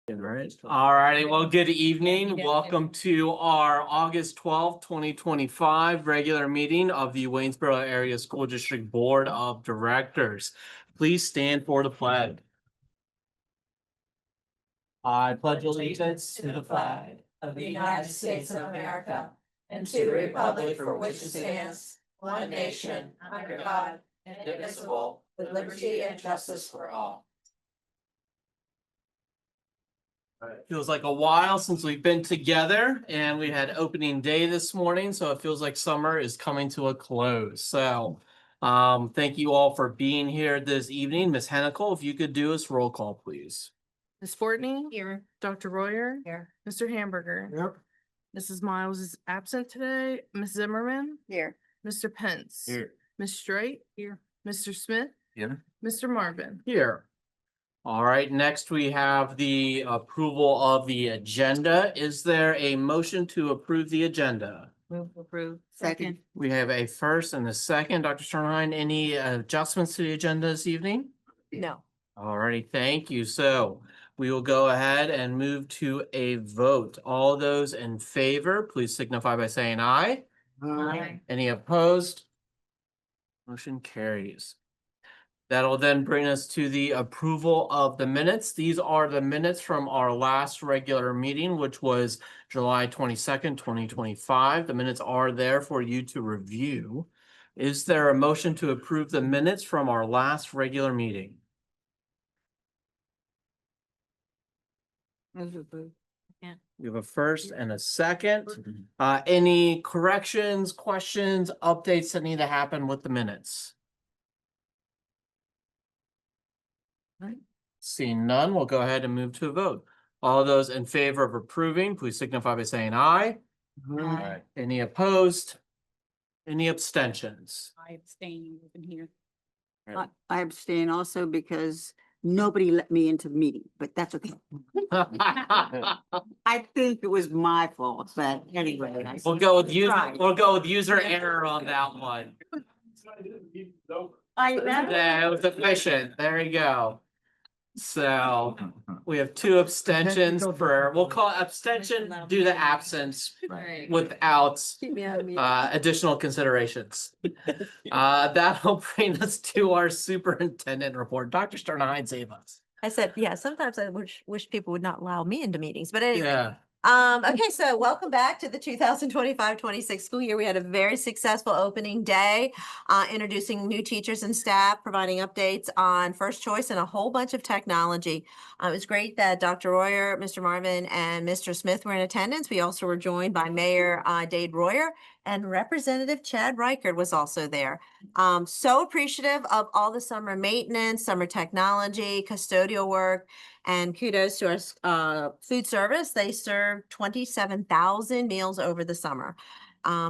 Right. All righty. Well, good evening. Welcome to our August 12th, 2025 regular meeting of the Waynesboro Area School District Board of Directors. Please stand for the pledge. I pledge allegiance To the flag of the United States of America and to the republic for which it stands, one nation, under God, indivisible, with liberty and justice for all. Feels like a while since we've been together, and we had opening day this morning, so it feels like summer is coming to a close. So thank you all for being here this evening. Ms. Hennicle, if you could do us roll call, please. Ms. Fortney? Here. Dr. Royer? Here. Mr. Hamburger? Yep. Mrs. Miles is absent today. Ms. Zimmerman? Here. Mr. Pence? Here. Ms. Straight? Here. Mr. Smith? Here. Mr. Marvin? Here. All right, next we have the approval of the agenda. Is there a motion to approve the agenda? Move approved. Second. We have a first and a second. Dr. Sternheim, any adjustments to the agenda this evening? No. All righty, thank you. So we will go ahead and move to a vote. All those in favor, please signify by saying aye. Aye. Any opposed? Motion carries. That'll then bring us to the approval of the minutes. These are the minutes from our last regular meeting, which was July 22nd, 2025. The minutes are there for you to review. Is there a motion to approve the minutes from our last regular meeting? Move approved. Yeah. We have a first and a second. Any corrections, questions, updates that need to happen with the minutes? Seeing none, we'll go ahead and move to a vote. All those in favor of approving, please signify by saying aye. Aye. Any opposed? Any abstentions? I abstain in here. I abstain also because nobody let me into the meeting, but that's okay. I think it was my fault, but anyway. We'll go with Right. user error on that one. I Yeah, it was efficient. There you go. So we have two abstentions for, we'll call it abstention due to absence Right. without Keep me out of me. additional considerations. That'll bring us to our superintendent report. Dr. Sternheim, save us. I said, yeah, sometimes I wish people would not allow me into meetings, but anyway. Yeah. Okay, so welcome back to the 2025-26 school year. We had a very successful opening day, introducing new teachers and staff, providing updates on first choice and a whole bunch of technology. It was great that Dr. Royer, Mr. Marvin, and Mr. Smith were in attendance. We also were joined by Mayor Dade Royer, and Representative Chad Reichert was also there. So appreciative of all the summer maintenance, summer technology, custodial work, and kudos to our food service. They served 27,000 meals over the summer.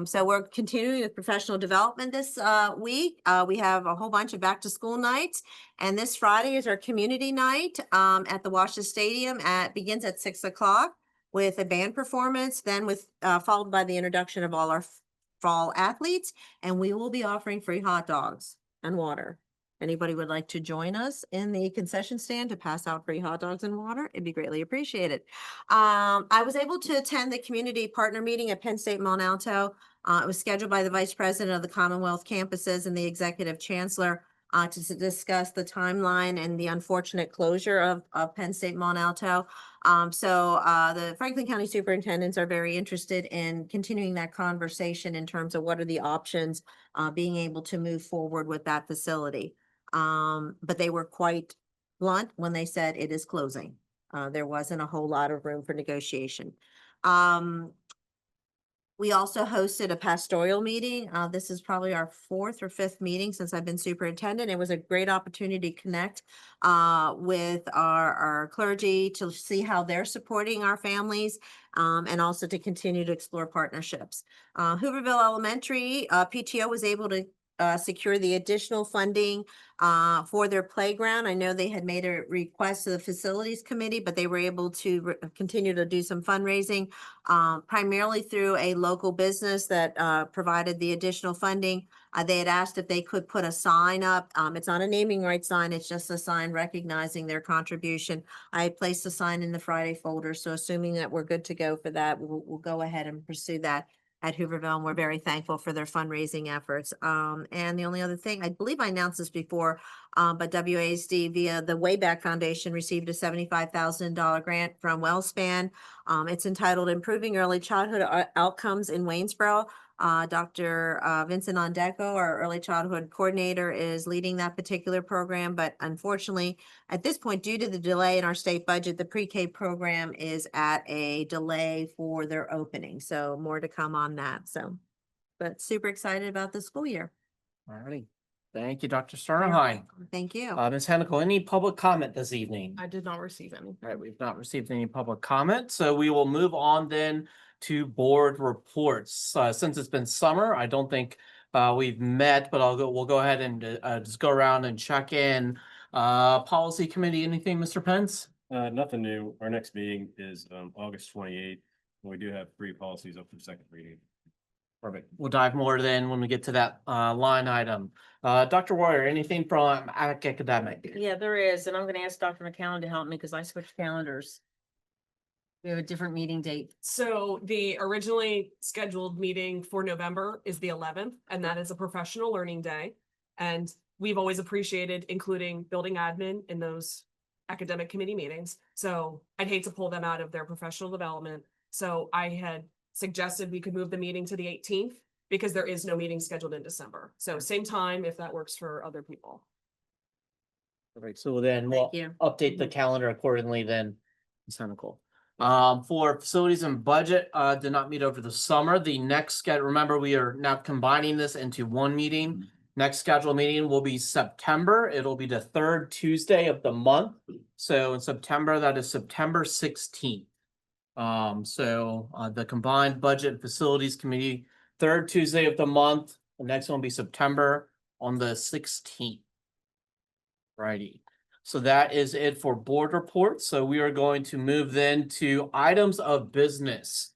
So we're continuing with professional development this week. We have a whole bunch of back to school nights. And this Friday is our community night at the WASD Stadium. Begins at 6 o'clock with a band performance, then with followed by the introduction of all our fall athletes. And we will be offering free hot dogs and water. Anybody would like to join us in the concession stand to pass out free hot dogs and water? It'd be greatly appreciated. I was able to attend the community partner meeting at Penn State Mont Alto. It was scheduled by the Vice President of the Commonwealth Campuses and the Executive Chancellor to discuss the timeline and the unfortunate closure of Penn State Mont Alto. So the Franklin County Superintendents are very interested in continuing that conversation in terms of what are the options being able to move forward with that facility. But they were quite blunt when they said it is closing. There wasn't a whole lot of room for negotiation. We also hosted a pastoral meeting. This is probably our fourth or fifth meeting since I've been superintendent. It was a great opportunity to connect with our clergy to see how they're supporting our families and also to continue to explore partnerships. Hooverville Elementary PTO was able to secure the additional funding for their playground. I know they had made a request to the facilities committee, but they were able to continue to do some fundraising primarily through a local business that provided the additional funding. They had asked if they could put a sign up. It's not a naming rights sign, it's just a sign recognizing their contribution. I placed a sign in the Friday folder, so assuming that we're good to go for that, we'll go ahead and pursue that at Hooverville, and we're very thankful for their fundraising efforts. And the only other thing, I believe I announced this before, but WASD via the Wayback Foundation received a $75,000 grant from WellSpan. It's entitled Improving Early Childhood Outcomes in Waynesboro. Dr. Vincent Ondeco, our early childhood coordinator, is leading that particular program, but unfortunately, at this point, due to the delay in our state budget, the pre-K program is at a delay for their opening. So more to come on that. So, but super excited about the school year. All righty. Thank you, Dr. Sternheim. Thank you. Ms. Hennikel, any public comment this evening? I did not receive any. All right, we've not received any public comment, so we will move on then to board reports. Since it's been summer, I don't think we've met, but we'll go ahead and just go around and check in. Policy committee, anything, Mr. Pence? Nothing new. Our next meeting is August 28th. We do have 3 policies up for second reading. Perfect. We'll dive more then when we get to that line item. Dr. Warrior, anything from academic? Yeah, there is, and I'm gonna ask Dr. McCown to help me because I switched calendars. We have a different meeting date. So the originally scheduled meeting for November is the 11th, and that is a professional learning day. And we've always appreciated including building admin in those academic committee meetings. So I'd hate to pull them out of their professional development. So I had suggested we could move the meeting to the 18th because there is no meeting scheduled in December. So same time if that works for other people. Perfect. So then we'll Thank you. update the calendar accordingly then. Ms. Hennikel. For facilities and budget, did not meet over the summer. The next schedule, remember, we are now combining this into one meeting. Next scheduled meeting will be September. It'll be the 3rd Tuesday of the month. So in September, that is September 16th. The combined budget and facilities committee, 3rd Tuesday of the month. The next one will be September on the 16th. Righty. So that is it for board reports. So we are going to move then to items of business.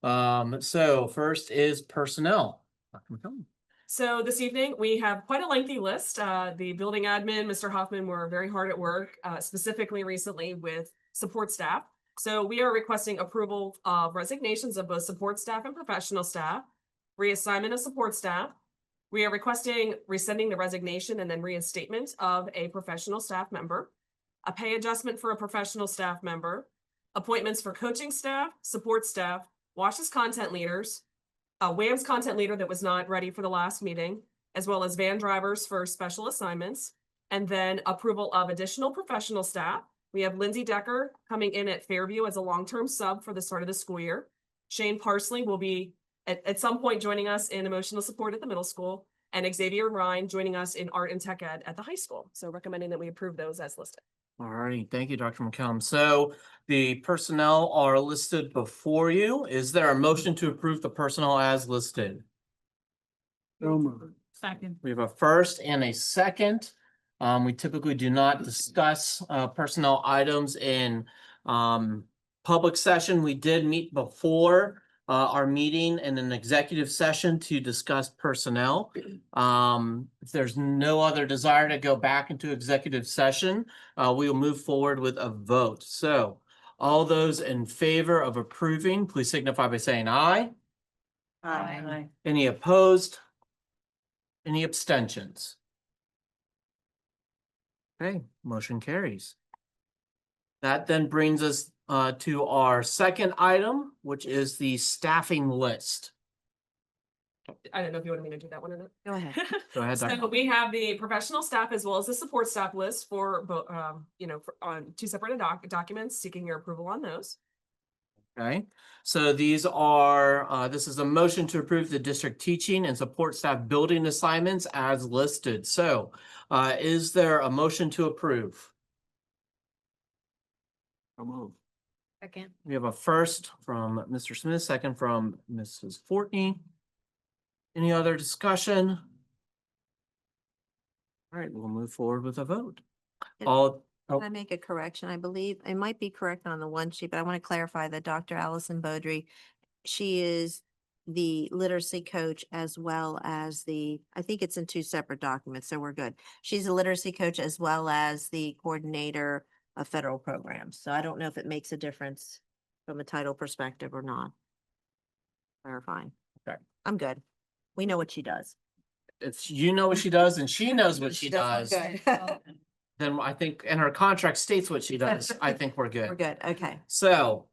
So first is personnel. Dr. McCollum. So this evening, we have quite a lengthy list. The building admin, Mr. Hoffman, were very hard at work, specifically recently with support staff. So we are requesting approval of resignations of both support staff and professional staff, reassignment of support staff. We are requesting rescinding the resignation and then reinstatement of a professional staff member, a pay adjustment for a professional staff member, appointments for coaching staff, support staff, WASH's content leaders, a WAM's content leader that was not ready for the last meeting, as well as van drivers for special assignments, and then approval of additional professional staff. We have Lindsay Decker coming in at Fairview as a long-term sub for the start of the school year. Shane Parsley will be at some point joining us in emotional support at the middle school, and Xavier Ryan joining us in art and tech ed at the high school. So recommending that we approve those as listed. All righty, thank you, Dr. McCollum. So the personnel are listed before you. Is there a motion to approve the personnel as listed? Second. We have a first and a second. We typically do not discuss personnel items in public session. We did meet before our meeting in an executive session to discuss personnel. If there's no other desire to go back into executive session, we will move forward with a vote. So all those in favor of approving, please signify by saying aye. Aye. Any opposed? Any abstentions? Okay, motion carries. That then brings us to our second item, which is the staffing list. I don't know if you want me to do that one or not. Go ahead. Go ahead, Dr. So we have the professional staff as well as the support staff list for both, on 2 separate documents, seeking your approval on those. Okay, so these are, this is a motion to approve the district teaching and support staff building assignments as listed. So is there a motion to approve? Second. We have a first from Mr. Smith, second from Mrs. Fortney. Any other discussion? All right, we'll move forward with a vote. Can- All, Can I make a correction? I believe it might be correct on the one sheet, but I want to clarify that Dr. Allison Beaudry, she is the literacy coach as well as I think it's in two separate documents, so we're good. She's a literacy coach as well as the coordinator of federal programs. So I don't know if it makes a difference from a title perspective or not. Clarifying. Okay. I'm good. We know what she does. If you know what she does and she knows what she does, Good. then I think, and her contract states what she does, I think we're good. We're good. Okay. So,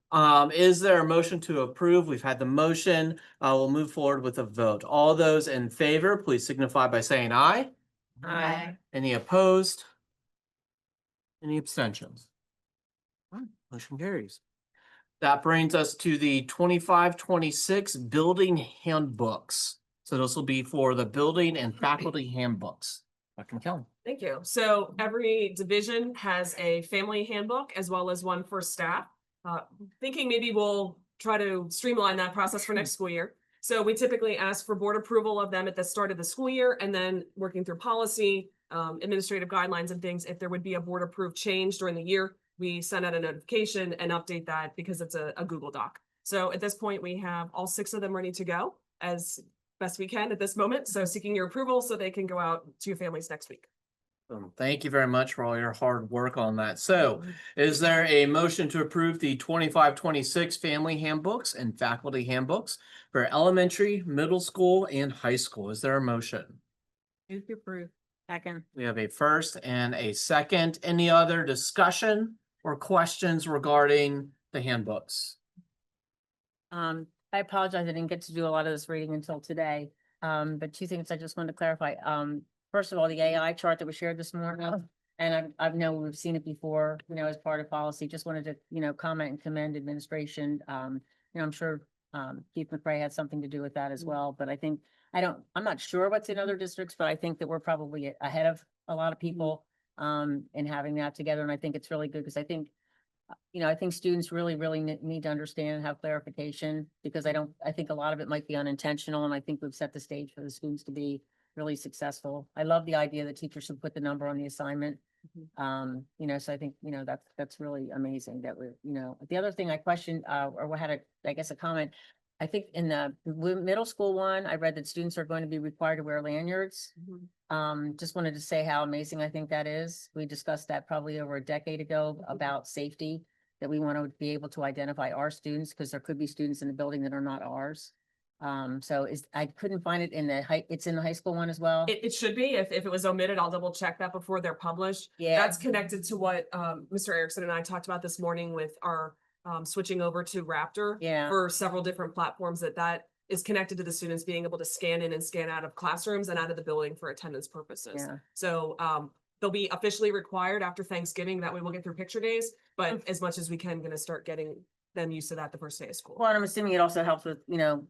is there a motion to approve? We've had the motion. We'll move forward with a vote. All those in favor, please signify by saying aye. Aye. Any opposed? Any abstentions? Alright, motion carries. That brings us to the 25-26 building handbooks. So this will be for the building and faculty handbooks. Dr. McKellen. Thank you. So every division has a family handbook as well as one for staff. Thinking maybe we'll try to streamline that process for next school year. So we typically ask for board approval of them at the start of the school year and then working through policy, administrative guidelines and things. If there would be a board approved change during the year, we send out a notification and update that because it's a Google Doc. So at this point, we have all 6 of them ready to go as best we can at this moment. So seeking your approval so they can go out to your families next week. Thank you very much for all your hard work on that. So is there a motion to approve the 25-26 family handbooks and faculty handbooks for elementary, middle school, and high school? Is there a motion? Move to approve. Second. We have a first and a second. Any other discussion or questions regarding the handbooks? I apologize, I didn't get to do a lot of this reading until today. But 2 things I just wanted to clarify. First of all, the AI chart that was shared this morning, and I know we've seen it before, as part of policy, just wanted to, comment and commend administration. I'm sure, Keith McRae had something to do with that as well, but I think, I'm not sure what's in other districts, but I think that we're probably ahead of a lot of people, in having that together. And I think it's really good because I think, I think students really, really need to understand and have clarification because I think a lot of it might be unintentional. And I think we've set the stage for the students to be really successful. I love the idea that teachers should put the number on the assignment. So I think, that's really amazing that we're, the other thing I questioned, or had a comment. I think in the middle school one, I read that students are going to be required to wear lanyards. Just wanted to say how amazing I think that is. We discussed that probably over a decade ago about safety, that we want to be able to identify our students because there could be students in the building that are not ours. I couldn't find it in it's in the high school one as well. It should be. If it was omitted, I'll double check that before they're published. Yeah. That's connected to what Mr. Erickson and I talked about this morning with our switching over to Raptor. Yeah. For several different platforms that is connected to the students being able to scan in and scan out of classrooms and out of the building for attendance purposes. Yeah. So they'll be officially required after Thanksgiving. That way we'll get through picture days, but as much as we can, gonna start getting them used to that the first day of school. Well, and I'm assuming it also helps with,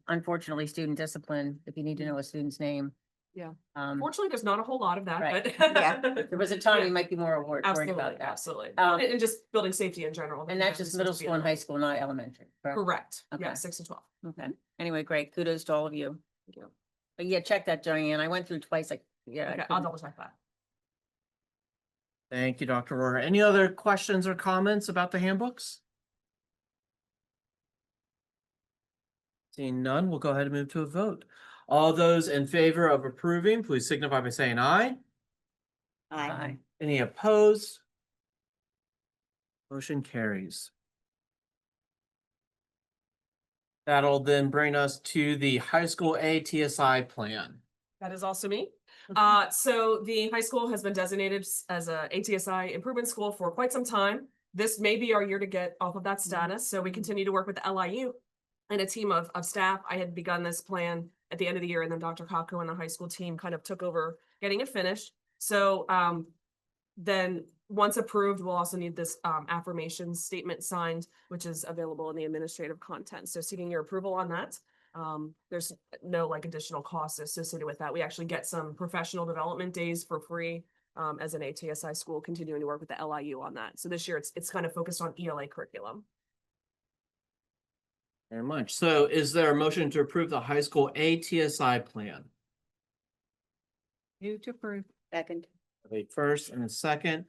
unfortunately, student discipline, if you need to know a student's name. Yeah. Um, Fortunately, there's not a whole lot of that, Right. but. Yeah. there was a time Yeah. you might be more worried Absolutely, about that. absolutely. Um, And just building safety in general. And that's just middle school and high school, not elementary. correct? Correct. Okay. Yeah, 6 to 12. Okay. Anyway, great. Kudos to all of you. Thank you. But yeah, check that, Joanne. I went through twice. I Okay, I'll couldn't- double check that. Thank you, Dr. Rohr. Any other questions or comments about the handbooks? Seeing none, we'll go ahead and move to a vote. All those in favor of approving, please signify by saying aye. Aye. Any opposed? Motion carries. That'll then bring us to the high school ATSI plan. That is also me. So the high school has been designated as a ATSI improvement school for quite some time. This may be our year to get off of that status. So we continue to work with the LIU and a team of staff. I had begun this plan at the end of the year, and then Dr. Kako and the high school team kind of took over getting it finished. So then once approved, we'll also need this affirmation statement signed, which is available in the administrative content. So seeking your approval on that. There's no additional costs associated with that. We actually get some professional development days for free as an ATSI school, continuing to work with the LIU on that. So this year it's kind of focused on ELA curriculum. Very much. So is there a motion to approve the high school ATSI plan? Move to approve. Second. A first and a second.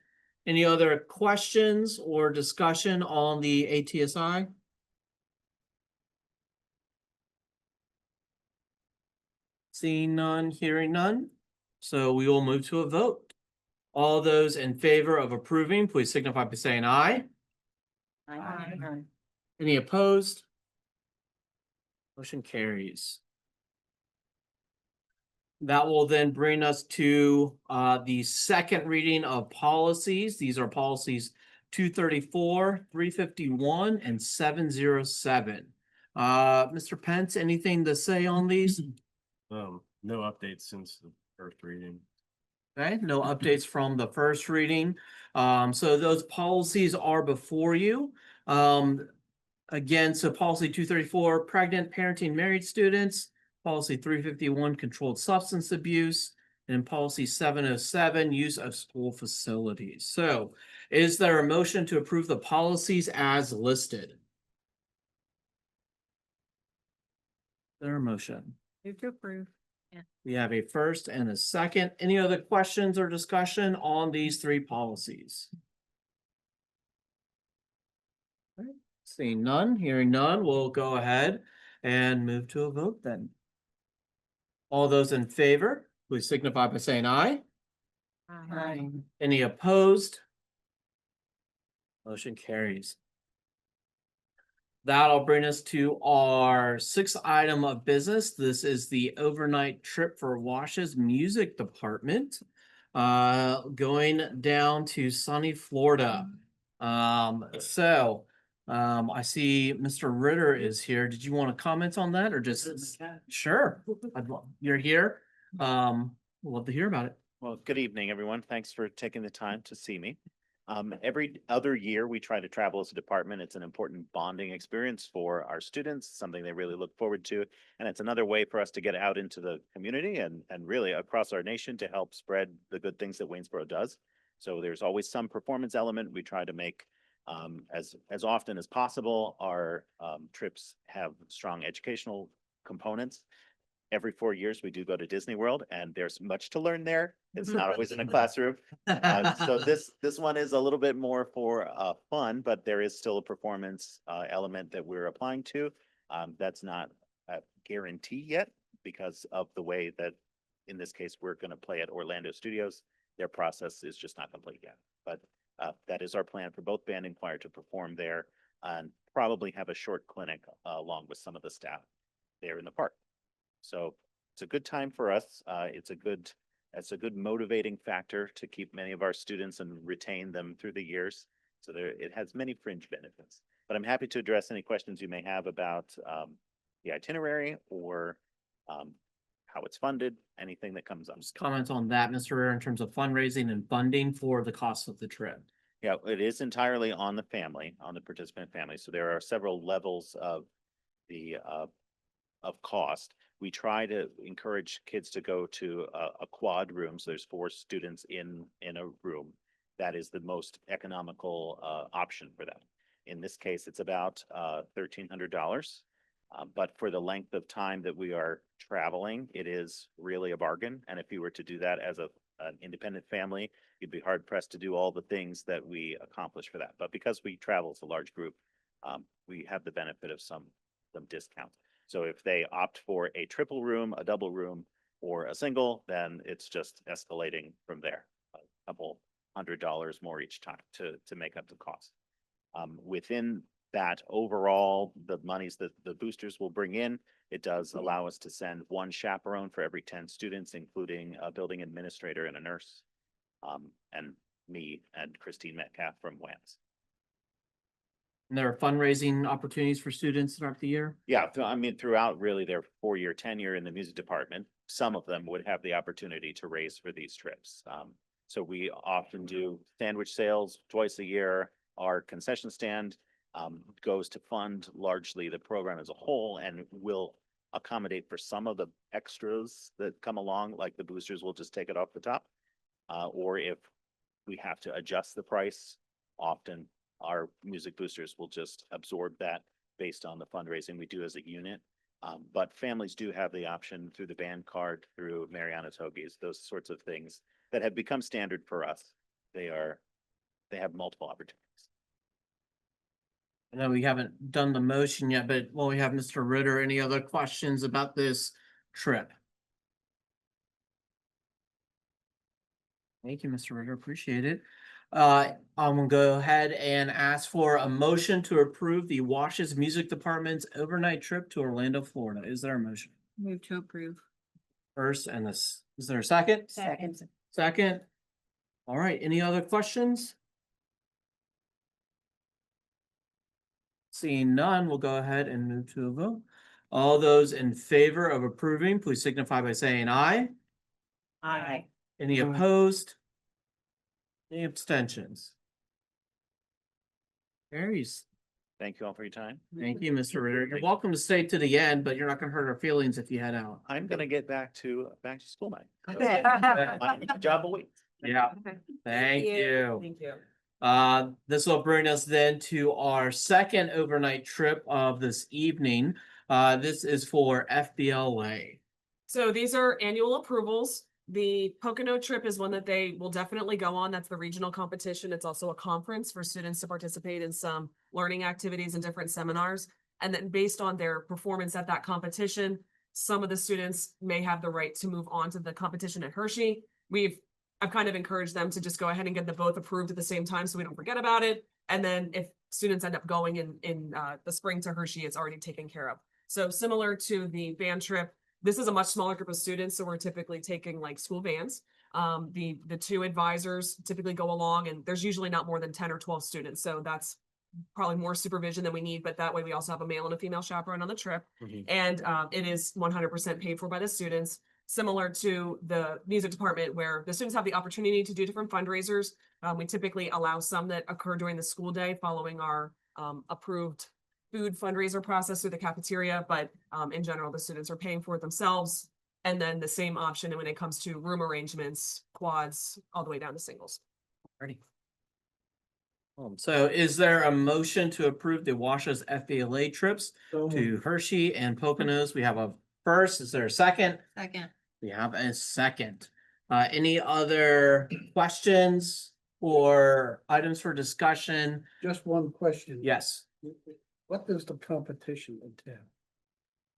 Any other questions or discussion on the ATSI? Seeing none, hearing none. So we will move to a vote. All those in favor of approving, please signify by saying aye. Any opposed? Motion carries. That will then bring us to the second reading of policies. These are policies 234, 351, and 707. Mr. Pence, anything to say on these? No updates since the first reading. Okay, no updates from the first reading. So those policies are before you. Again, so policy 234, pregnant, parenting, married students, policy 351, controlled substance abuse, and policy 707, use of school facilities. So is there a motion to approve the policies as listed? Is there a motion? Move to approve. We have a first and a second. Any other questions or discussion on these three policies? All right, seeing none, hearing none, we'll go ahead and move to a vote then. All those in favor, please signify by saying aye. Any opposed? Motion carries. That'll bring us to our sixth item of business. This is the overnight trip for Wash's music department. Going down to sunny Florida. I see Mr. Ritter is here. Did you want to comment on that or just? Sure, you're here. We'd love to hear about it. Well, good evening, everyone. Thanks for taking the time to see me. Every other year, we try to travel as a department. It's an important bonding experience for our students, something they really look forward to. And it's another way for us to get out into the community and really across our nation to help spread the good things that Waynesboro does. So there's always some performance element. We try to make as often as possible. Our trips have strong educational components. Every 4 years, we do go to Disney World, and there's much to learn there. It's not always in a classroom. So this one is a little bit more for fun, but there is still a performance element that we're applying to. That's not a guarantee yet because of the way that, in this case, we're going to play at Orlando Studios. Their process is just not complete yet, but that is our plan for both band and choir to perform there and probably have a short clinic along with some of the staff there in the park. So it's a good time for us. It's a good motivating factor to keep many of our students and retain them through the years. So it has many fringe benefits, but I'm happy to address any questions you may have about the itinerary or how it's funded, anything that comes up. Just comment on that, Mr. Ritter, in terms of fundraising and funding for the cost of the trip. Yeah, it is entirely on the family, on the participant family. So there are several levels of the of cost. We try to encourage kids to go to a quad room. So there's 4 students in a room. That is the most economical option for them. In this case, it's about $1,300. But for the length of time that we are traveling, it is really a bargain. And if you were to do that as an independent family, you'd be hard pressed to do all the things that we accomplish for that. But because we travel as a large group, we have the benefit of some discounts. So if they opt for a triple room, a double room, or a single, then it's just escalating from there. A couple $100 more each time to make up the cost. Within that overall, the monies that the boosters will bring in, it does allow us to send 1 chaperone for every 10 students, including a building administrator and a nurse, and me and Christine Metcalf from WAMS. And there are fundraising opportunities for students throughout the year? Yeah, I mean, throughout really their 4-year tenure in the music department, some of them would have the opportunity to raise for these trips. So we often do sandwich sales twice a year. Our concession stand goes to fund largely the program as a whole and will accommodate for some of the extras that come along, like the boosters will just take it off the top. Or if we have to adjust the price, often our music boosters will just absorb that based on the fundraising we do as a unit. But families do have the option through the band card, through Mariana Togi's, those sorts of things that have become standard for us. They have multiple opportunities. I know we haven't done the motion yet, but while we have Mr. Ritter, any other questions about this trip? Thank you, Mr. Ritter. Appreciate it. I'm gonna go ahead and ask for a motion to approve the Washes Music Department's overnight trip to Orlando, Florida. Is there a motion? Move to approve. First, and this, is there a second? Second. Second. All right, any other questions? Seeing none, we'll go ahead and move to a vote. All those in favor of approving, please signify by saying aye. Aye. Any opposed? Any abstentions? Carries. Thank you all for your time. Thank you, Mr. Ritter. You're welcome to stay to the end, but you're not gonna hurt our feelings if you head out. I'm gonna get back to school night. So, Okay. my job awaits. Yeah, thank you. Thank you. This will bring us then to our second overnight trip of this evening. This is for FBLA. So these are annual approvals. The Pocono trip is one that they will definitely go on. That's the regional competition. It's also a conference for students to participate in some learning activities and different seminars. And then based on their performance at that competition, some of the students may have the right to move on to the competition at Hershey. I've kind of encouraged them to just go ahead and get the both approved at the same time so we don't forget about it. And then if students end up going in the spring to Hershey, it's already taken care of. So similar to the band trip, this is a much smaller group of students, so we're typically taking like school vans. The two advisors typically go along, and there's usually not more than 10 or 12 students, so that's probably more supervision than we need, but that way we also have a male and a female chaperone on the trip. And it is 100% paid for by the students, similar to the music department where the students have the opportunity to do different fundraisers. We typically allow some that occur during the school day following our approved food fundraiser process through the cafeteria, but in general, the students are paying for it themselves. And then the same option when it comes to room arrangements, quads, all the way down to singles. Ready. So is there a motion to approve the Washes FBLA trips to Hershey and Poconos? We have a first. Is there a second? Second. We have a second. Any other questions or items for discussion? Just one question. Yes. What does the competition entail?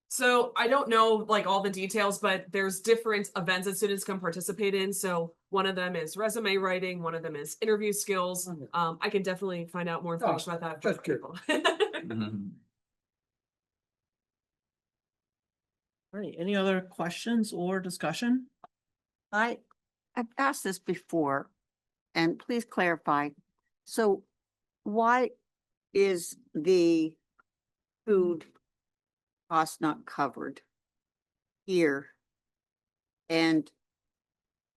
So I don't know like all the details, but there's different events that students can participate in. So one of them is resume writing, one of them is interview skills. I can definitely find out more information about that. just curious. All right, any other questions or discussion? I've asked this before, and please clarify. So why is the food cost not covered here? And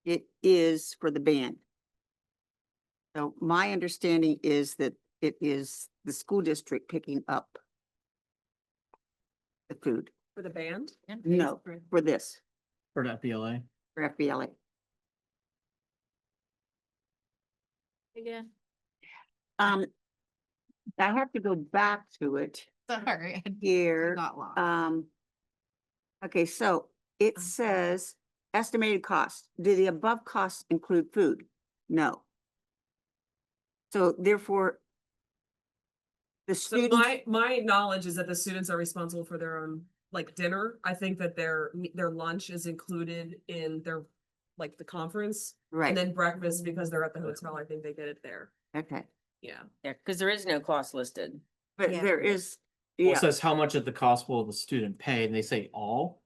it is for the band. So my understanding is that it is the school district picking up the food. For the band? No, for this, For the FBLA? for FBLA. Again. I have to go back to it Sorry. here. Got lost. Okay, so it says estimated cost. Do the above costs include food? No. So therefore, the So students, my knowledge is that the students are responsible for their own like dinner. I think that their lunch is included in their like the conference. And right, then breakfast, because they're at the hotel, I think they get it there. okay, Yeah. Yeah, because there is no cost listed. but Yeah. there is, Well, it yeah, says how much of the cost will the student pay, and they say all.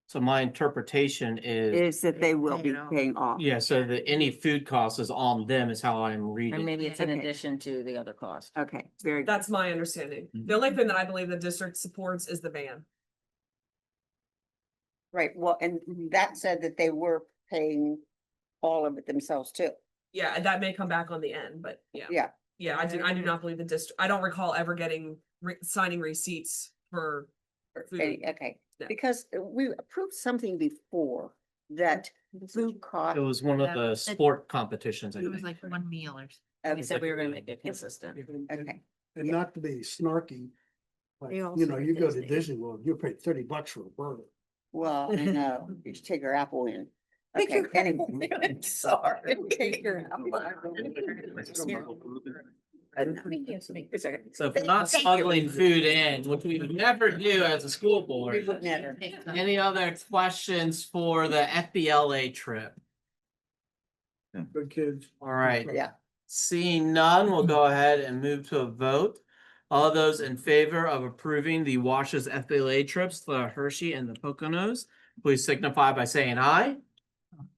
So my interpretation is, is that they will Pay be it all. paying off. yeah, so that any food cost is on them is how I'm And reading. maybe it's in Okay. addition to the other cost. Okay, very good. That's my understanding. The only thing that I believe the district supports is the band. Right, well, and that said that they were paying all of it themselves too. Yeah, and that may come back on the end, but yeah. Yeah. Yeah, I do not believe the district, I don't recall ever getting, signing receipts for food. Okay, Yeah. because we approved something before that food cost. It was one of Yeah, the sport competitions, I It was think. like 1 meal or. We said we were gonna make it consistent. Okay, And not to be snarky, but They you also know, get you go to Disney. Disney World, you pay $30 for a burger. well, no, you should take your apple in. Okay, anyway. Sorry. Take your apple. It's okay. So if we're not smuggling food in, which we would never do as a school We board. would never. Any other questions for the FBLA trip? Good kids. All right. Yeah. Seeing none, we'll go ahead and move to a vote. All those in favor of approving the Washes FBLA trips to the Hershey and the Poconos, please signify by saying aye.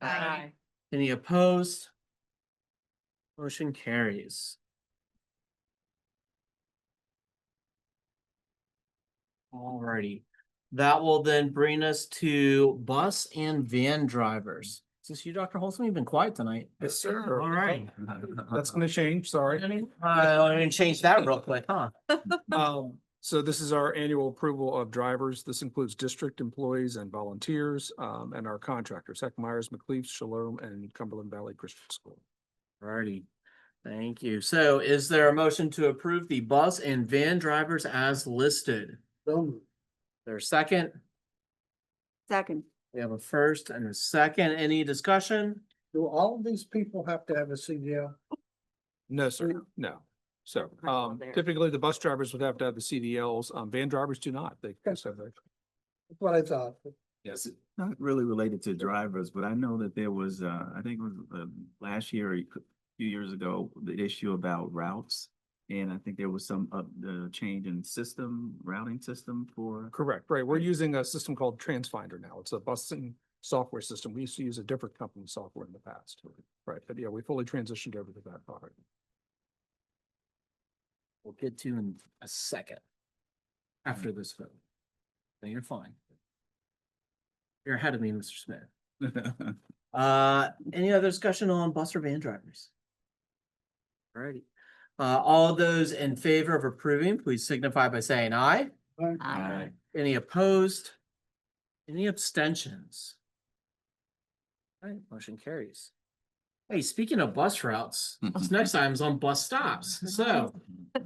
Aye. Any opposed? Motion carries. Alrighty, that will then bring us to bus and van drivers. Is this you, Dr. Holson? You've been quiet tonight. Yes, sir. All right. That's gonna change, sorry. I'm gonna change that real quick, huh? So this is our annual approval of drivers. This includes district employees and volunteers, and our contractors, Heck Myers, McLeaf, Shalom, and Cumberland Valley Christian School. Alrighty, thank you. So is there a motion to approve the bus and van drivers as listed? There's second, Second. we have a first and a second. Any discussion? Do all of these people have to have a CDL? No, sir, no. So, typically the bus drivers would have to have the CDLs, van drivers do not. They just have their. That's what I thought. Yes, it's not really related to drivers, but I know that there was, I think it was last year or a few years ago, the issue about routes. And I think there was some the change in routing system for. Correct, right. We're using a system called TransFinder now. It's a busing software system. We used to use a different company software in the past. Right, but yeah, we fully transitioned over to that product. We'll get to in a second. After this vote. No, you're fine. You're ahead of me, Mr. Smith. Any other discussion on bus or van drivers? Alrighty. All those in favor of approving, please signify by saying aye. Aye. Any opposed? Any abstentions? Alright, motion carries. Hey, speaking of bus routes, this next item is on bus stops. So,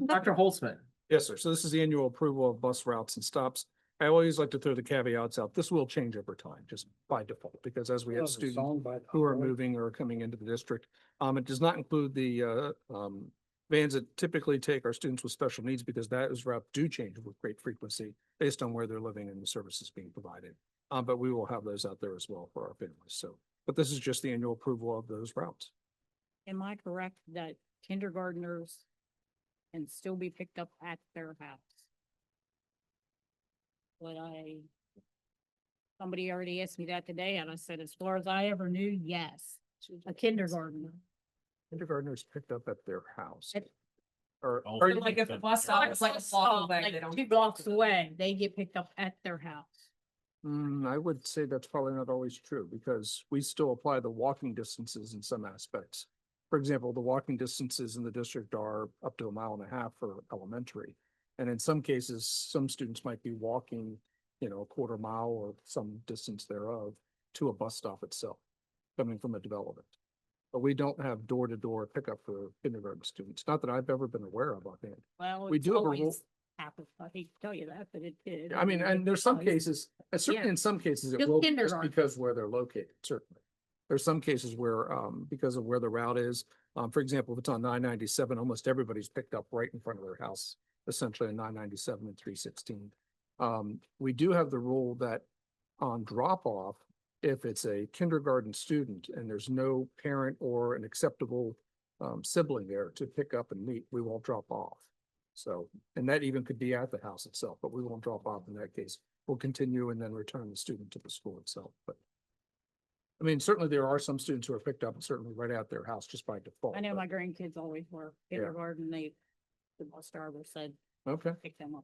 Dr. Holtzman. Yes, sir. So this is the annual approval of bus routes and stops. I always like to throw the caveats out. This will change over time, just by default, because as we have students who are moving or coming into the district, it does not include the vans that typically take our students with special needs, because those routes do change with great frequency based on where they're living and the services being provided. But we will have those out there as well for our families. So, but this is just the annual approval of those routes. Am I correct that kindergartners can still be picked up at their house? Somebody already asked me that today, and I said, as far as I ever knew, yes, a kindergartner. Kindergartners picked up at their house. At- Or, But like if the bus stop is like a block away, they Like don't. 2 blocks away, they get picked up at their house. I would say that's probably not always true, because we still apply the walking distances in some aspects. For example, the walking distances in the district are up to 1.5 miles for elementary. And in some cases, some students might be walking, a 1/4 mile or some distance thereof to a bus stop itself, coming from a development. But we don't have door-to-door pickup for kindergarten students, not that I've ever been aware of, I think. Well, We it's do have a always rule. happened. I hate to tell you that, but it did. I mean, and there's some does. cases, and certainly Yeah. in some cases it Just will, just kindergarten. because where they're located, certainly. There's some cases where, because of where the route is, for example, if it's on 997, almost everybody's picked up right in front of their house, essentially on 997 and 316. We do have the rule that on drop off, if it's a kindergarten student and there's no parent or an acceptable sibling there to pick up and meet, we won't drop off. So, and that even could be at the house itself, but we won't drop off in that case. We'll continue and then return the student to the school itself, but. I mean, certainly there are some students who are picked up certainly right at their house just by default. I know but- my grandkids always were kindergarten, the bus driver said, Okay, pick them up.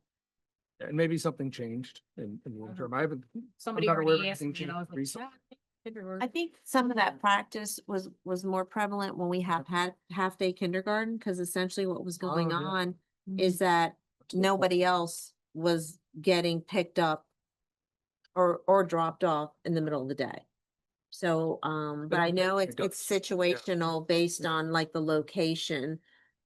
and maybe something changed in the interim. I haven't, Somebody not aware of already asked anything me, and I was changed like, recently. "Yeah, kindergarten." I think some of that practice was more prevalent when we have had half-day kindergarten, because essentially what was going Oh, yeah. on is that nobody else was getting picked up or dropped off in the middle of the day. So, but I know it's situational based on like the location.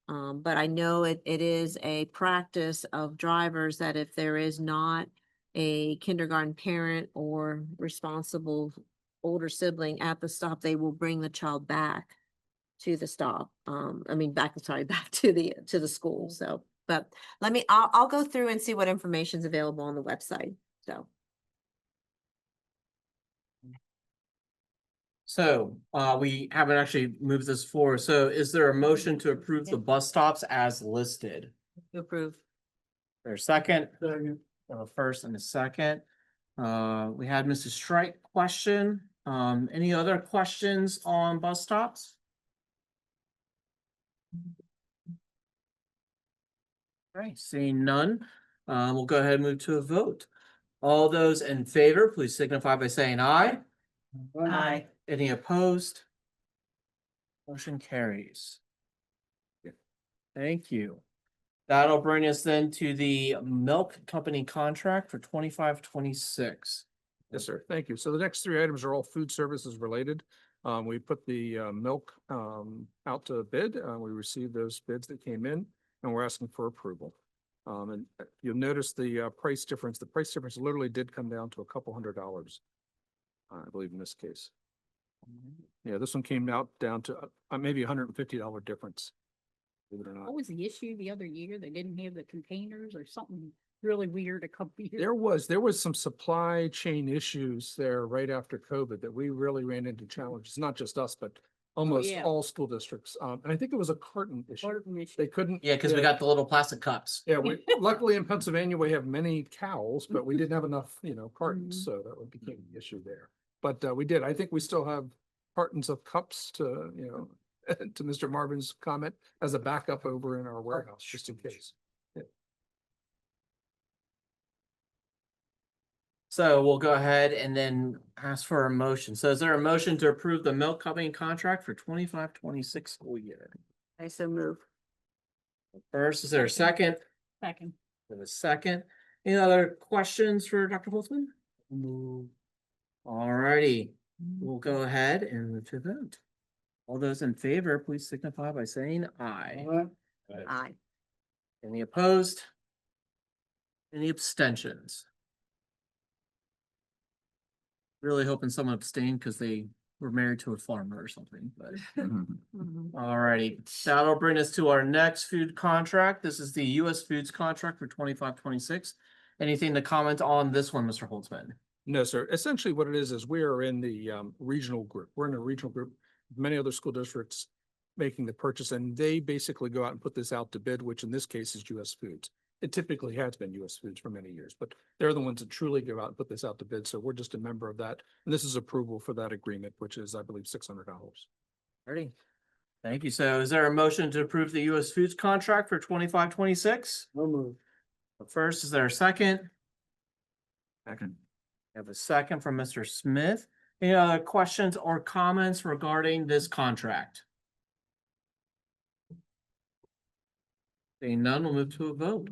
But I know it is a practice of drivers that if there is not a kindergarten parent or responsible older sibling at the stop, they will bring the child back to the stop. Back to the school. So, but I'll go through and see what information is available on the website. So. So, we haven't actually moved this forward. So is there a motion to approve the bus stops as listed? To approve. There's a second, Second. a first and a second. We had Mrs. Strike question. Any other questions on bus stops? Right, seeing none, we'll go ahead and move to a vote. All those in favor, please signify by saying aye. Aye. Any opposed? Motion carries. Thank you. That'll bring us then to the milk company contract for 25-26. Yes, sir. Thank you. So the next three items are all food services related. We put the milk out to bid. We received those bids that came in and we're asking for approval. And you'll notice the price difference. The price difference literally did come down to a couple $100, I believe in this case. Yeah, this one came out down to maybe $150 difference. Believe it or not. What was the issue the other year? They didn't have the containers or something really weird a couple years. There was some supply chain issues there right after COVID that we really ran into challenges, not just us, but almost yeah. all school districts. And I think it was a carton issue. Carton issue. They couldn't. Yeah, because we got the little plastic cups. Yeah, luckily in Pennsylvania, we have many cows, but we didn't have enough, cartons, so that became the issue there. But we did. I think we still have cartons of cups to, to Mr. Marvin's comment, as a backup over in our warehouse, just in case. So we'll go ahead and then ask for a motion. So is there a motion to approve the milk company contract for 25-26 school year? I so move. First, is there a second? Second. There's a second. Any other questions for Dr. Holtzman? All righty, we'll go ahead and move to vote. All those in favor, please signify by saying aye. Aye. Any opposed? Any abstentions? Really hoping someone abstained because they were married to a farmer or something, but. Alrighty, that'll bring us to our next food contract. This is the US Foods contract for 25-26. Anything to comment on this one, Mr. Holtzman? No, sir. Essentially what it is we are in the regional group. We're in a regional group, many other school districts making the purchase, and they basically go out and put this out to bid, which in this case is US Foods. It typically has been US Foods for many years, but they're the ones that truly go out and put this out to bid. So we're just a member of that. And this is approval for that agreement, which is, I believe, $600. Ready? Thank you. So is there a motion to approve the US Foods contract for 25-26? No move. First, is there a second? Second. I have a second from Mr. Smith. Any other questions or comments regarding this contract? Seeing none, we'll move to a vote.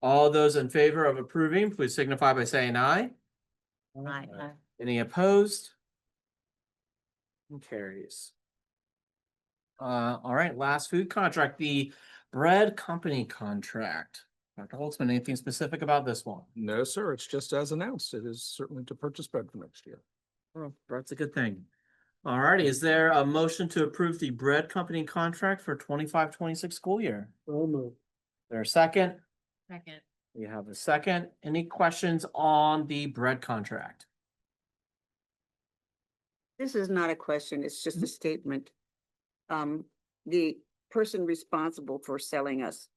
All those in favor of approving, please signify by saying aye. Aye. Any opposed? Carries. All right, last food contract, the bread company contract. Dr. Holtzman, anything specific about this one? No, sir. It's just as announced. It is certainly to purchase bread for next year. Well, that's a good thing. All righty, is there a motion to approve the bread company contract for 25-26 school year? No move. There a second? Second. We have a second. Any questions on the bread contract? This is not a question, it's just a statement. The person responsible for selling us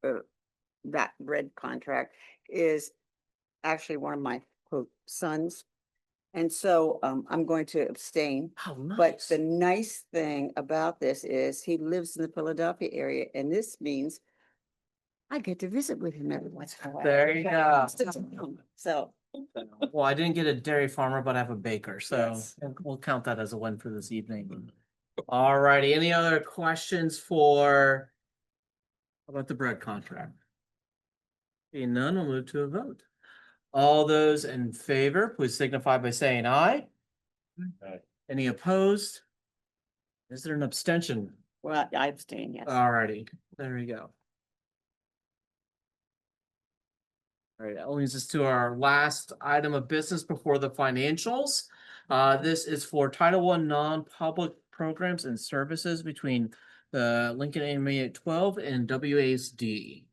that bread contract is actually one of my quote sons. And so I'm going to abstain. Oh, But nice. the nice thing about this is he lives in the Philadelphia area, and this means I get to visit with him every once in a while. There you go. So, Well, I didn't get a dairy farmer, but I have a baker, so Yes. we'll count that as a win for this evening. All righty, any other questions for about the bread contract? Seeing none, we'll move to a vote. All those in favor, please signify by saying aye. Aye. Any opposed? Is there an abstention? well, I abstain, yes. All righty, there we go. All right, that leads us to our last item of business before the financials. This is for Title I non-public programs and services between the Lincoln Intermediate 12 and WASD.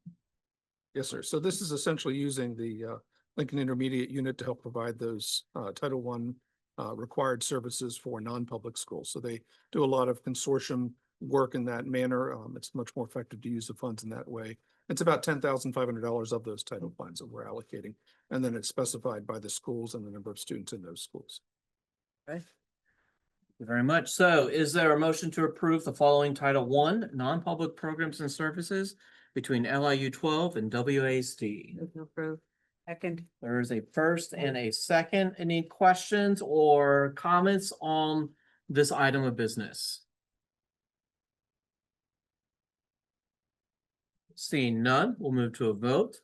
Yes, sir. So this is essentially using the Lincoln Intermediate unit to help provide those Title required services for non-public schools. So they do a lot of consortium work in that manner. It's much more effective to use the funds in that way. It's about $10,500 of those title funds that we're allocating. And then it's specified by the schools and the number of students in those schools. Okay. Thank you very much. So is there a motion to approve the following Title I non-public programs and services between LIU 12 and WASD? Move to approve. Second. There is a first and a second. Any questions or comments on this item of business? Seeing none, we'll move to a vote.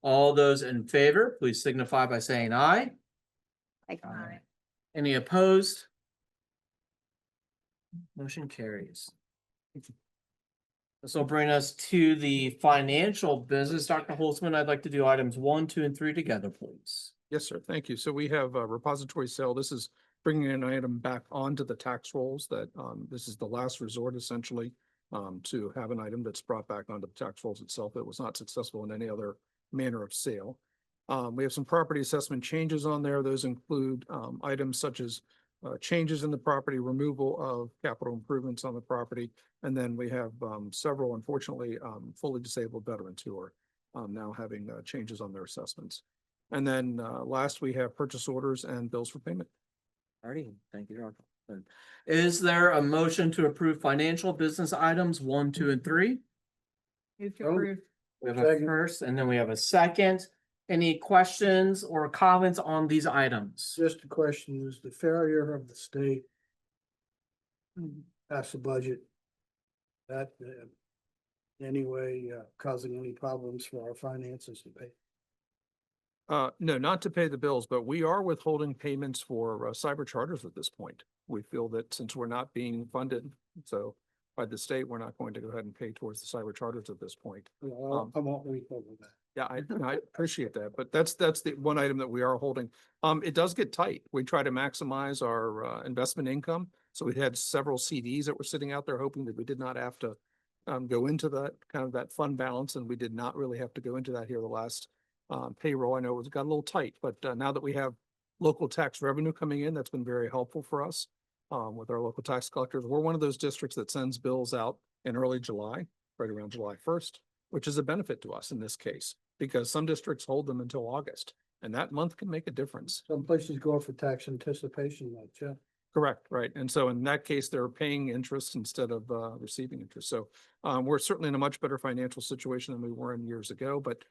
All those in favor, please signify by saying aye. Aye. Any opposed? Motion carries. This will bring us to the financial business. Dr. Holtzman, I'd like to do items 1, 2, and 3 together, please. Yes, sir. Thank you. So we have a repository sale. This is bringing an item back onto the tax rolls that this is the last resort essentially to have an item that's brought back onto the tax rolls itself. It was not successful in any other manner of sale. We have some property assessment changes on there. Those include items such as changes in the property, removal of capital improvements on the property. And then we have several, unfortunately, fully disabled veterans who are now having changes on their assessments. And then last, we have purchase orders and bills for payment. Alrighty, thank you, Dr. Is there a motion to approve financial business items 1, 2, and 3? Move to Oh. approve. We have a first and then we have a second. Any questions or comments on these items? Just a question, is the failure of the state pass the budget that in any way causing any problems for our finances to pay? No, not to pay the bills, but we are withholding payments for cyber charters at this point. We feel that since we're not being funded, so by the state, we're not going to go ahead and pay towards the cyber charters at this point. Well, I won't withhold that. Yeah, I appreciate that, but that's the one item that we are holding. It does get tight. We try to maximize our investment income. So we had several CDs that were sitting out there hoping that we did not have to go into that kind of that fund balance, and we did not really have to go into that here the last payroll. I know it got a little tight, but now that we have local tax revenue coming in, that's been very helpful for us with our local tax collectors. We're one of those districts that sends bills out in early July, right around July 1st, which is a benefit to us in this case, because some districts hold them until August, and that month can make a difference. Some places go for tax anticipation, like, yeah. Correct, right. And so in that case, they're paying interest instead of receiving interest. So we're certainly in a much better financial situation than we were in years ago, but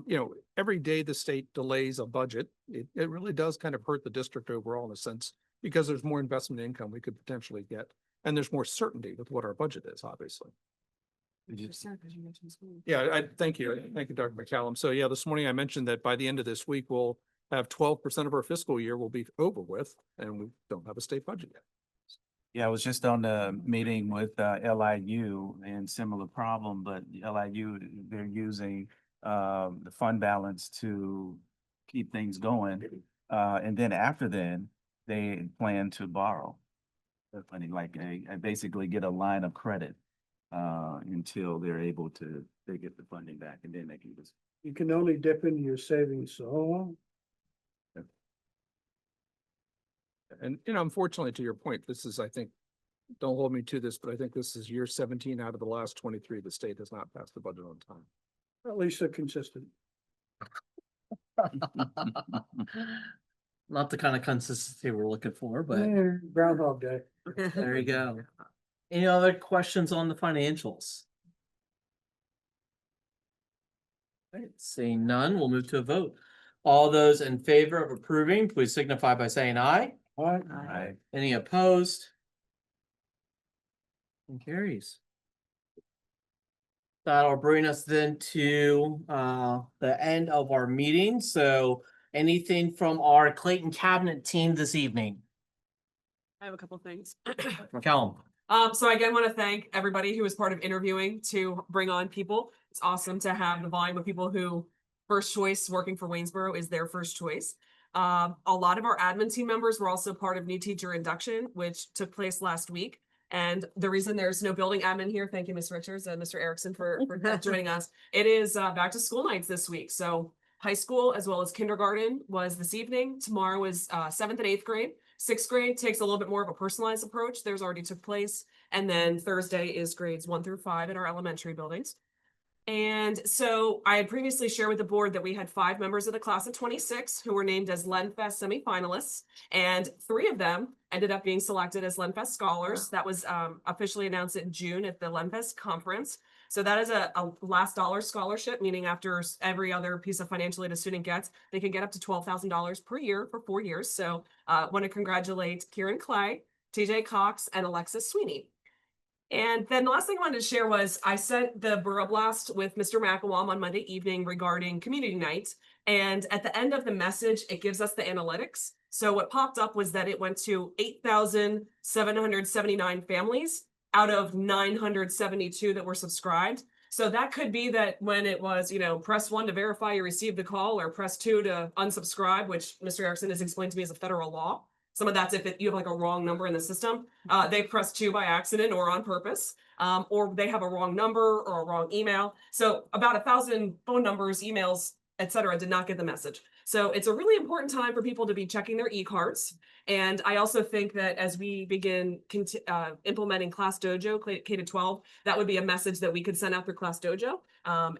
you know, every day the state delays a budget, it really does kind of hurt the district overall in a sense, because there's more investment income we could potentially get, and there's more certainty with what our budget is, obviously. Yeah, thank you. Thank you, Dr. McCallum. So yeah, this morning I mentioned that by the end of this week, we'll have 12% of our fiscal year will be over with, and we don't have a state budget yet. Yeah, I was just on the meeting with LIU and similar problem, but LIU, they're using the fund balance to keep things going. And then after then, they plan to borrow the money, like basically get a line of credit until they're able to, they get the funding back, and then they can just. You can only dip into your savings so long. And, you know, unfortunately, to your point, this is, I think, don't hold me to this, but I think this is year 17 out of the last 23, the state has not passed the budget on time. At least they're consistent. Not the kind of consistency we're looking for, but Yeah, Groundhog Day. there you go. Any other questions on the financials? Right, seeing none, we'll move to a vote. All those in favor of approving, please signify by saying aye. All right. Right. Any opposed? And carries. That'll bring us then to the end of our meeting. So anything from our Clayton Cabinet team this evening? I have a couple things. McCallum. So I again want to thank everybody who was part of interviewing to bring on people. It's awesome to have the volume of people who first choice working for Waynesboro is their first choice. A lot of our admin team members were also part of new teacher induction, which took place last week. And the reason there's no building admin here, thank you, Ms. Richards and Mr. Erickson for joining us. It is back to school nights this week. So high school as well as kindergarten was this evening. Tomorrow is 7th and 8th grade. Sixth grade takes a little bit more of a personalized approach. Theirs already took place. And then Thursday is grades 1 through 5 in our elementary buildings. And so I had previously shared with the board that we had 5 members of the class of 26 who were named as LenFest semifinalists, and 3 of them ended up being selected as LenFest scholars. That was officially announced in June at the LenFest conference. So that is a last dollar scholarship, meaning after every other piece of financial aid a student gets, they can get up to $12,000 per year for 4 years. So want to congratulate Kieran Clay, TJ Cox, and Alexis Sweeney. And then the last thing I wanted to share was I sent the Borough Blast with Mr. McElwam on Monday evening regarding community night. And at the end of the message, it gives us the analytics. So what popped up was that it went to 8,779 families out of 972 that were subscribed. So that could be that when it was, press 1 to verify you received the call or press 2 to unsubscribe, which Mr. Erickson has explained to me is a federal law. Some of that's if you have like a wrong number in the system. They press 2 by accident or on purpose, or they have a wrong number or a wrong email. So about 1,000 phone numbers, emails, etc., did not get the message. So it's a really important time for people to be checking their e-cards. And I also think that as we begin implementing Class Dojo K-12, that would be a message that we could send out through Class Dojo,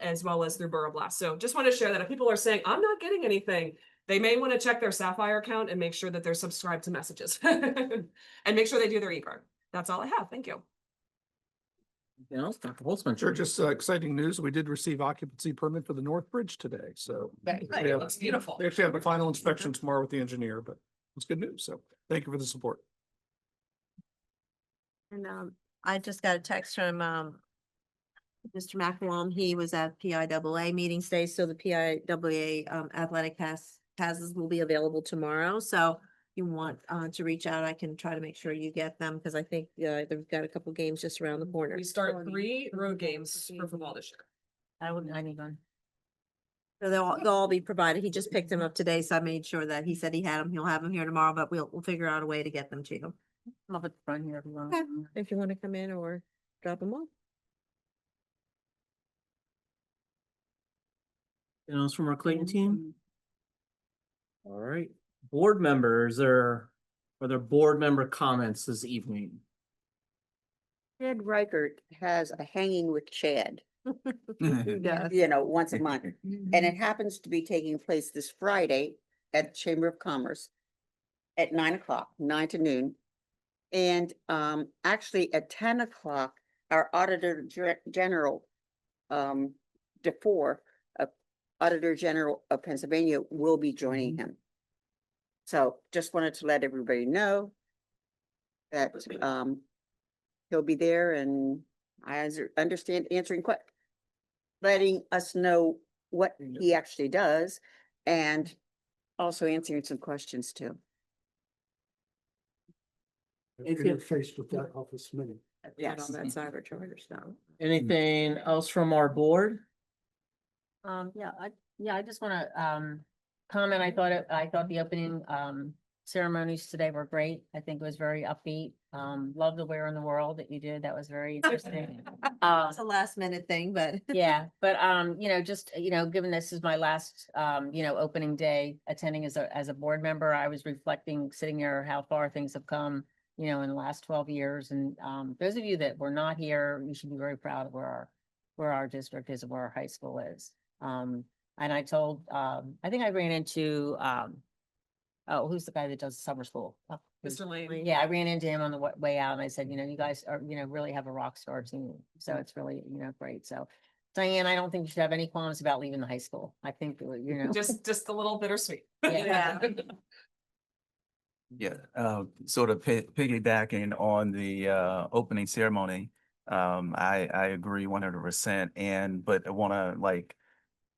as well as through Borough Blast. So just want to share that if people are saying, I'm not getting anything, they may want to check their Sapphire account and make sure that they're subscribed to messages and make sure they do their e-card. That's all I have. Thank you. Anything else, Dr. Holtzman? Sure, just exciting news. We did receive occupancy permit for the North Bridge today, so. It looks beautiful. They actually have the final inspection tomorrow with the engineer, but it's good news. So thank you for the support. And I just got a text from Mr. McElwain. He was at PIAA meeting today, so the PIAA athletic passes will be available tomorrow. So if you want to reach out, I can try to make sure you get them because I think they've got a couple games just around the corner. We start 3 road games for football this year. I need one. So they'll all be provided. He just picked them up today, so I made sure that he said he had them. He'll have them here tomorrow, but we'll figure out a way to get them to you. I'm up at the front here if you want. Okay. If you want to come in or drop them off. Anything else from our Clayton team? All right, board members, are there board member comments this evening? Chad Reichert has a hanging with Chad, Who does? once a month. And it happens to be taking place this Friday at the Chamber of Commerce at 9 o'clock, 9 to noon. And actually at 10 o'clock, our Auditor General, DeFore, Auditor General of Pennsylvania, will be joining him. So just wanted to let everybody know that he'll be there, and I understand answering letting us know what he actually does, and also answering some questions too. Interface with that office minute. Yes. All that cyber charter stuff. Anything else from our board? I just want to comment. I thought the opening ceremonies today were great. I think it was very upbeat. Love the Where in the World that you did. That was very interesting. It's a last minute thing, but. Yeah, but given this is my last opening day attending as a board member, I was reflecting sitting here how far things have come, in the last 12 years. And those of you that were not here, you should be very proud of where our district is and where our high school is. And I told, I think I ran into, who's the guy that does summer school? Mr. Lane. Yeah, I ran into him on the way out and I said, you guys are, really have a rock star team. So it's really, great. So Diane, I don't think you should have any qualms about leaving the high school. I think, Just a little bittersweet. Yeah. Yeah, sort of piggybacking on the opening ceremony. I agree 100%. But I want to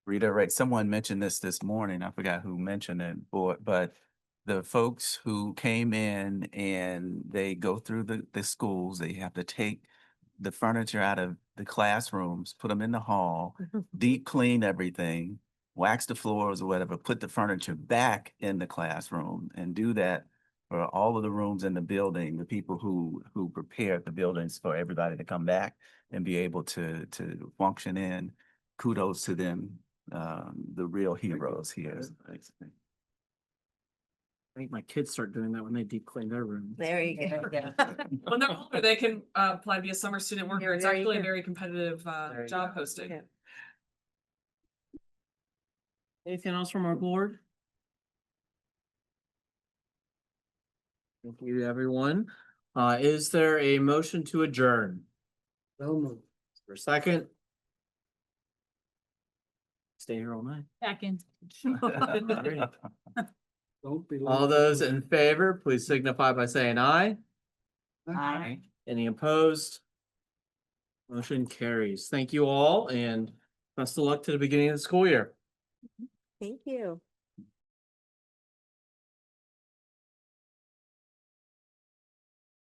reiterate. Someone mentioned this morning. I forgot who mentioned it, but the folks who came in and they go through the schools, they have to take the furniture out of the classrooms, put them in the hall, deep clean everything, wax the floors or whatever, put the furniture back in the classroom, and do that for all of the rooms in the building, the people who prepared the buildings for everybody to come back and be able to function in. Kudos to them, the real heroes here. I think my kids start doing that when they deep clean their room. There you go. When they're older, they can apply to be a summer student worker. It's there you actually a go. very competitive There you job posting. Yeah. Anything else from our board? Thank you, everyone. Is there a motion to adjourn? So moved. For a second? Stay here all night. Second. Alrighty. Don't be. All those in favor, please signify by saying aye. Aye. Any opposed? Motion carries. Thank you all and best of luck to the beginning of the school year. Thank you.